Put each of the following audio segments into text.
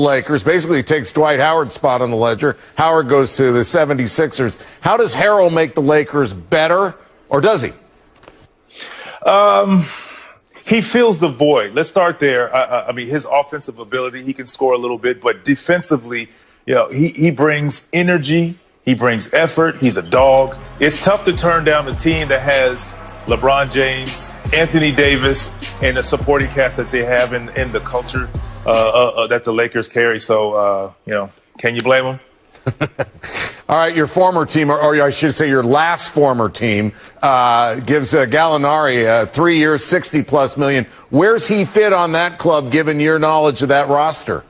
Lakers, basically takes Dwight Howard's spot on the ledger. Howard goes to the 76ers. How does Harrell make the Lakers better, or does he? He fills the void. Let's start there. I mean, his offensive ability, he can score a little bit, but defensively, he brings energy. He brings effort. He's a dog. It's tough to turn down a team that has LeBron James, Anthony Davis, and the supporting cast that they have in the culture that the Lakers carry. So, can you blame them? All right, your former team, or I should say your last former team, gives Gallinari 3 years, $60+ million. Where's he fit on that club, given your knowledge of that roster?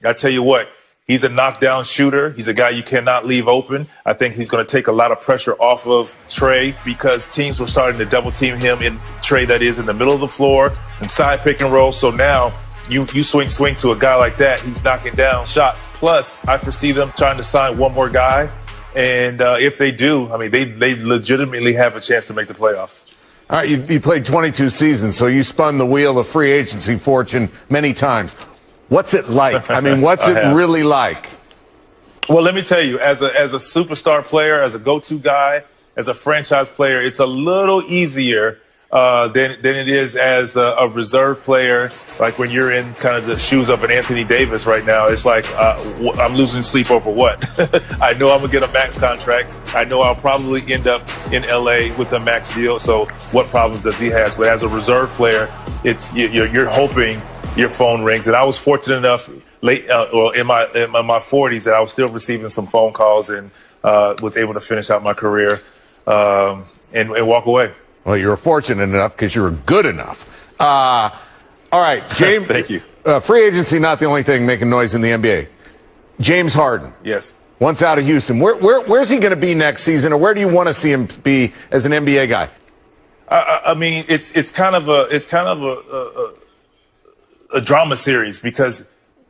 I tell you what. He's a knockdown shooter. He's a guy you cannot leave open. I think he's going to take a lot of pressure off of Trey because teams were starting to double team him in Trey, that is in the middle of the floor and side pick and roll. So now you swing to a guy like that. He's knocking down shots. Plus, I foresee them trying to sign one more guy. And if they do, I mean, they legitimately have a chance to make the playoffs. All right, you played 22 seasons, so you spun the wheel of free agency fortune many times. What's it like? I mean, what's it really like? Well, let me tell you, as a superstar player, as a go-to guy, as a franchise player, it's a little easier than it is as a reserve player. Like when you're in kind of the shoes of an Anthony Davis right now, it's like I'm losing sleep over what? I know I'm going to get a max contract. I know I'll probably end up in L.A. with a max deal. So what problems does he have? But as a reserve player, you're hoping your phone rings. And I was fortunate enough in my 40s that I was still receiving some phone calls and was able to finish out my career and walk away. Well, you were fortunate enough because you were good enough. All right, James. Thank you. Free agency, not the only thing making noise in the NBA. James Harden. Yes. Once out of Houston, where's he going to be next season, or where do you want to see him be as an NBA guy? I mean, it's kind of a drama series because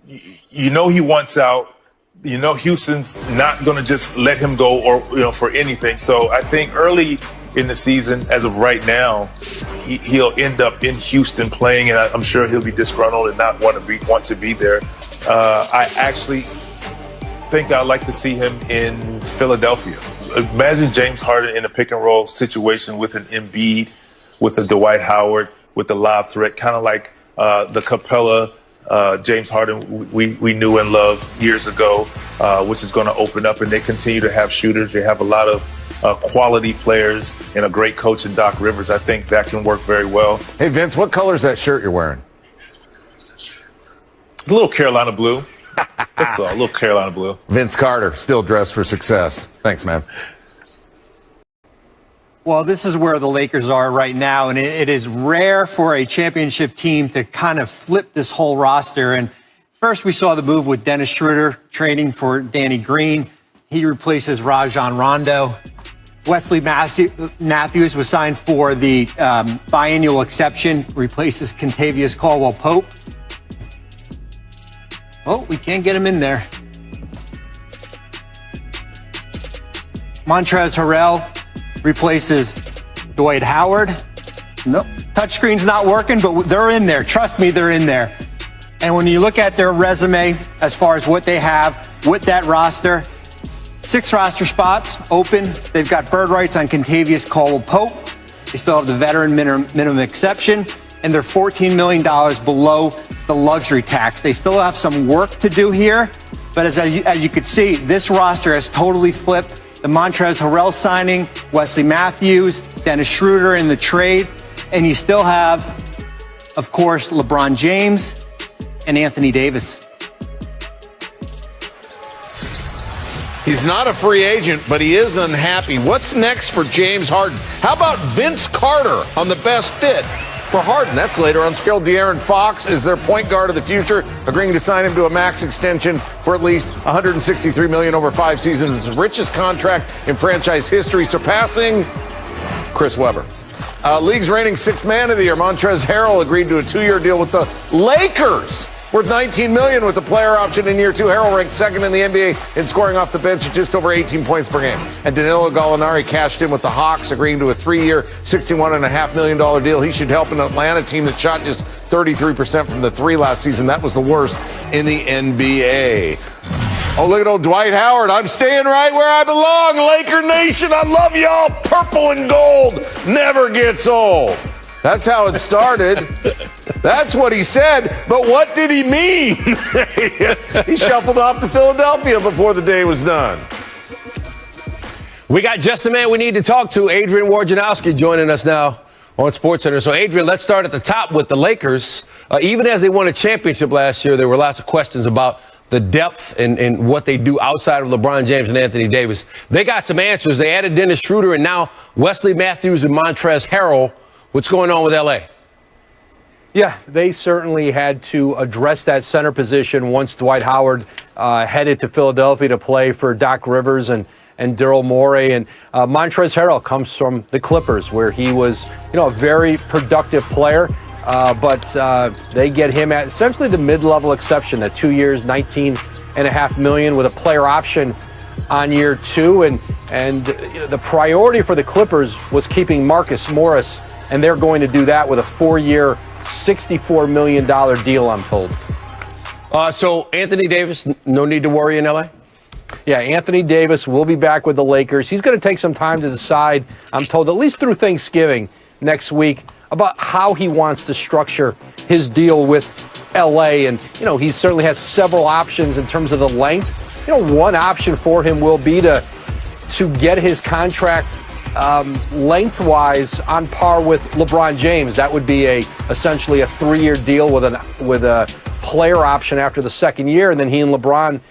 he wants out. Houston's not going to just let him go or for anything. So I think early in the season, as of right now, he'll end up in Houston playing, and I'm sure he'll be disgruntled and not want to be there. I actually think I'd like to see him in Philadelphia. Imagine James Harden in a pick and roll situation with an Embiid, with a Dwight Howard, with the lob threat, kind of like the Capella James Harden we knew and loved years ago, which is going to open up, and they continue to have shooters. They have a lot of quality players and a great coach in Doc Rivers. I think that can work very well. Hey, Vince, what color is that shirt you're wearing? A little Carolina blue. That's all, a little Carolina blue. Vince Carter, still dressed for success. Thanks, man. Well, this is where the Lakers are right now, and it is rare for a championship team to kind of flip this whole roster. And first, we saw the move with Dennis Schroeder trading for Danny Green. He replaces Rajon Rondo. Wesley Matthews was signed for the biannual exception, replaces Kentavious Caldwell-Pope. Oh, we can't get him in there. Montrezl Harrell replaces Dwight Howard. Nope, touchscreen's not working, but they're in there. Trust me, they're in there. And when you look at their resume, as far as what they have with that roster, 6 roster spots open. They've got bird rights on Kentavious Caldwell-Pope. They still have the veteran minimum exception, and they're $14 million below the luxury tax. They still have some work to do here, but as you could see, this roster has totally flipped. The Montrezl Harrell signing, Wesley Matthews, Dennis Schroeder in the trade, and you still have, of course, LeBron James and Anthony Davis. He's not a free agent, but he is unhappy. What's next for James Harden? How about Vince Carter on the best fit for Harden? That's later on. Skilled De'Aaron Fox is their point guard of the future, agreeing to sign him to a max extension for at least $163 million over 5 seasons. His richest contract in franchise history, surpassing Chris Webber. League's reigning 6th man of the year, Montrezl Harrell, agreed to a 2-year deal with the Lakers. worth $19 million with a player option in year 2. Harrell ranked second in the NBA in scoring off the bench at just over 18 points per game. And Danilo Gallinari cashed in with the Hawks, agreeing to a 3-year, $61.5 million deal. He should help an Atlanta team that shot just 33% from the three last season. That was the worst in the NBA. Oh, look at old Dwight Howard. I'm staying right where I belong. Laker Nation, I love y'all. Purple and gold never gets old. That's how it started. That's what he said. But what did he mean? He shuffled off to Philadelphia before the day was done. We got just the man we need to talk to, Adrian Wojnarowski, joining us now on SportsCenter. So, Adrian, let's start at the top with the Lakers. Even as they won a championship last year, there were lots of questions about the depth and what they do outside of LeBron James and Anthony Davis. They got some answers. They added Dennis Schroeder and now Wesley Matthews and Montrezl Harrell. What's going on with L.A.? Yeah, they certainly had to address that center position once Dwight Howard headed to Philadelphia to play for Doc Rivers and Daryl Morey. And Montrezl Harrell comes from the Clippers, where he was, a very productive player. But they get him at essentially the mid-level exception, at 2 years, $19.5 million with a player option on year 2. And the priority for the Clippers was keeping Marcus Morris, and they're going to do that with a 4-year, $64 million deal, I'm told. So Anthony Davis, no need to worry in L.A.? Yeah, Anthony Davis will be back with the Lakers. He's going to take some time to decide, I'm told, at least through Thanksgiving next week, about how he wants to structure his deal with L.A. And, he certainly has several options in terms of the length. One option for him will be to get his contract lengthwise on par with LeBron James. That would be essentially a 3-year deal with a player option after the second year, and then he and LeBron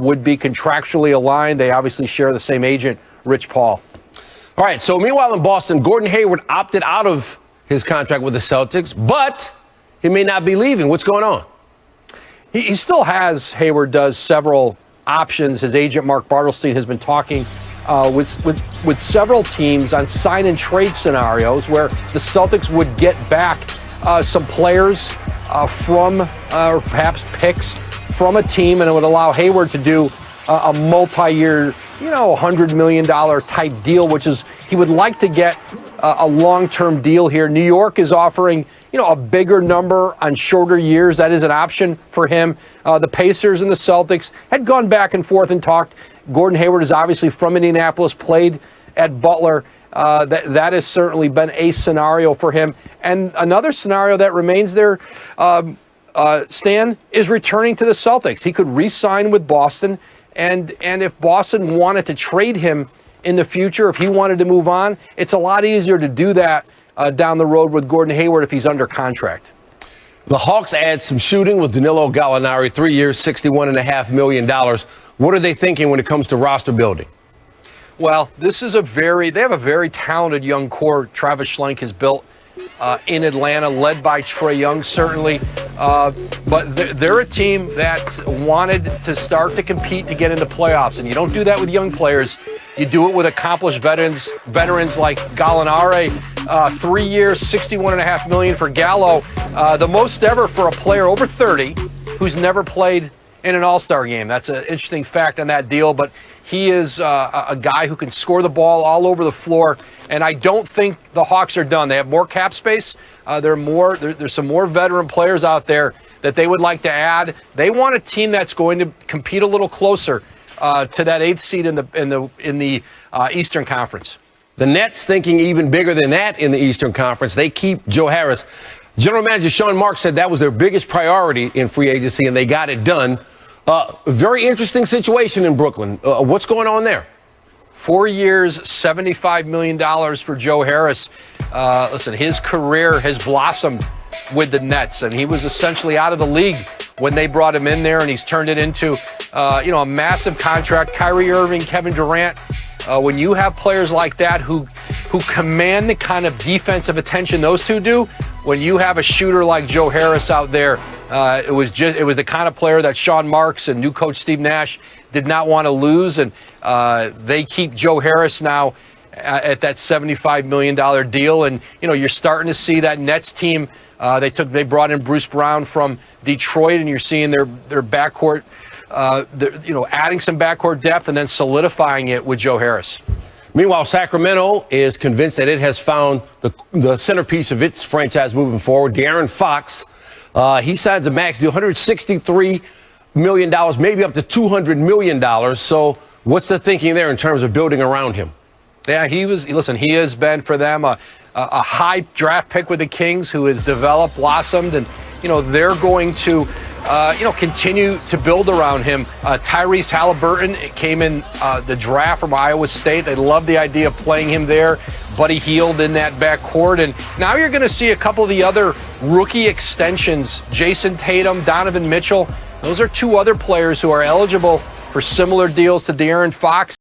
would be contractually aligned. They obviously share the same agent, Rich Paul. All right, so meanwhile in Boston, Gordon Hayward opted out of his contract with the Celtics, but he may not be leaving. What's going on? He still has, Hayward does, several options. His agent, Mark Bartelstein, has been talking with several teams on sign and trade scenarios where the Celtics would get back some players from, or perhaps picks from a team, and it would allow Hayward to do a multi-year, $100 million type deal, which is, he would like to get a long-term deal here. New York is offering, a bigger number on shorter years. That is an option for him. The Pacers and the Celtics had gone back and forth and talked. Gordon Hayward is obviously from Indianapolis, played at Butler. That has certainly been a scenario for him. And another scenario that remains there, Stan, is returning to the Celtics. He could re-sign with Boston, and if Boston wanted to trade him in the future, if he wanted to move on, it's a lot easier to do that down the road with Gordon Hayward if he's under contract. The Hawks add some shooting with Danilo Gallinari, 3 years, $61.5 million. What are they thinking when it comes to roster building? Well, they have a very talented young core Travis Schlenk has built in Atlanta, led by Trae Young, certainly. But they're a team that wanted to start to compete to get into playoffs. And you don't do that with young players. You do it with accomplished veterans like Gallinari. 3 years, $61.5 million for Gallo. The most ever for a player over 30 who's never played in an all-star game. That's an interesting fact on that deal. But he is a guy who can score the ball all over the floor. And I don't think the Hawks are done. They have more cap space. There's some more veteran players out there that they would like to add. They want a team that's going to compete a little closer to that 8th seed in the Eastern Conference. The Nets thinking even bigger than that in the Eastern Conference. They keep Joe Harris. General Manager Sean Marks said that was their biggest priority in free agency, and they got it done. Very interesting situation in Brooklyn. What's going on there? 4 years, $75 million for Joe Harris. Listen, his career has blossomed with the Nets, and he was essentially out of the league when they brought him in there, and he's turned it into, a massive contract. Kyrie Irving, Kevin Durant. When you have players like that who command the kind of defensive attention those two do, when you have a shooter like Joe Harris out there, it was the kind of player that Sean Marks and new coach Steve Nash did not want to lose, and they keep Joe Harris now at that $75 million deal. And, you're starting to see that Nets team. They brought in Bruce Brown from Detroit, and you're seeing their backcourt, adding some backcourt depth and then solidifying it with Joe Harris. Meanwhile, Sacramento is convinced that it has found the centerpiece of its franchise moving forward. De'Aaron Fox, he signs a max deal, $163 million, maybe up to $200 million. So what's the thinking there in terms of building around him? Yeah, he has been for them a high draft pick with the Kings who has developed, blossomed, and, they're going to, continue to build around him. Tyrese Halliburton came in the draft from Iowa State. They love the idea of playing him there. Buddy Hield in that backcourt. And now you're going to see a couple of the other rookie extensions, Jason Tatum, Donovan Mitchell. Those are two other players who are eligible for similar deals to De'Aaron Fox.